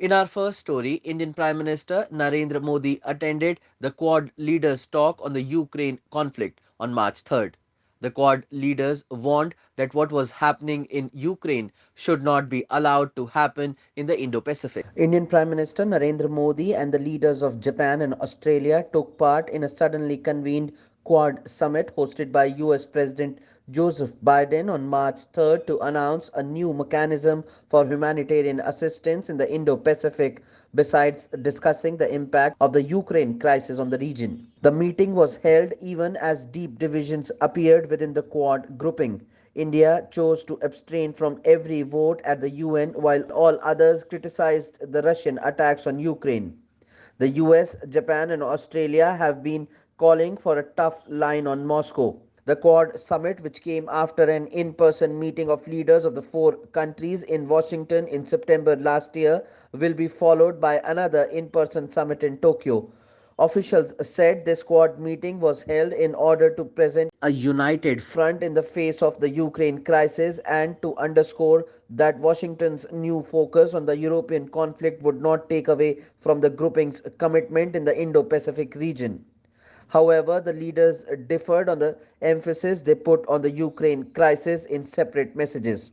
In our first story, Indian Prime Minister Narendra Modi attended the Quad leaders' talk on the Ukraine conflict on March 3rd. The Quad leaders warned that what was happening in Ukraine should not be allowed to happen in the Indo Pacific. Indian Prime Minister Narendra Modi and the leaders of Japan and Australia took part in a suddenly convened Quad summit hosted by US President Joseph Biden on March 3rd to announce a new mechanism for humanitarian assistance in the Indo Pacific, besides discussing the impact of the Ukraine crisis on the region. The meeting was held even as deep divisions appeared within the Quad grouping. India chose to abstain from every vote at the UN while all others criticized the Russian attacks on Ukraine. The US, Japan, and Australia have been calling for a tough line on Moscow. The Quad summit, which came after an in person meeting of leaders of the four countries in Washington in September last year, will be followed by another in person summit in Tokyo. Officials said this Quad meeting was held in order to present a united front in the face of the Ukraine crisis and to underscore that Washington's new focus on the European conflict would not take away from the grouping's commitment in the Indo Pacific region. However, the leaders differed on the emphasis they put on the Ukraine crisis in separate messages.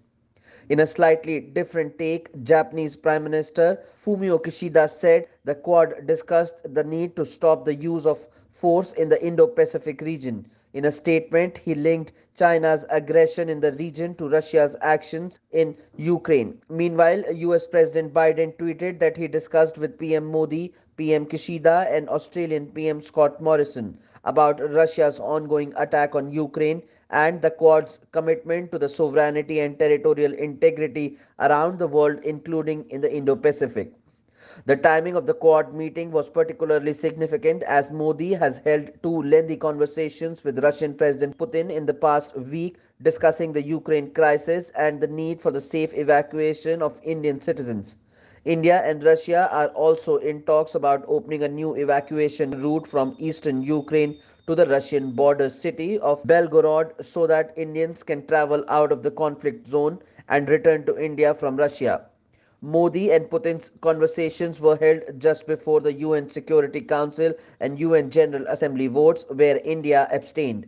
In a slightly different take, Japanese Prime Minister Fumio Kishida said the Quad discussed the need to stop the use of force in the Indo Pacific region. In a statement, he linked China's aggression in the region to Russia's actions in Ukraine. Meanwhile, US President Biden tweeted that he discussed with PM Modi, PM Kishida, and Australian PM Scott Morrison about Russia's ongoing attack on Ukraine and the Quad's commitment to the sovereignty and territorial integrity around the world, including in the Indo Pacific. The timing of the Quad meeting was particularly significant as Modi has held two lengthy conversations with Russian President Putin in the past week discussing the Ukraine crisis and the need for the safe evacuation of Indian citizens. India and Russia are also in talks about opening a new evacuation route from eastern Ukraine to the Russian border city of Belgorod so that Indians can travel out of the conflict zone and return to India from Russia. Modi and Putin's conversations were held just before the UN Security Council and UN General Assembly votes, where India abstained.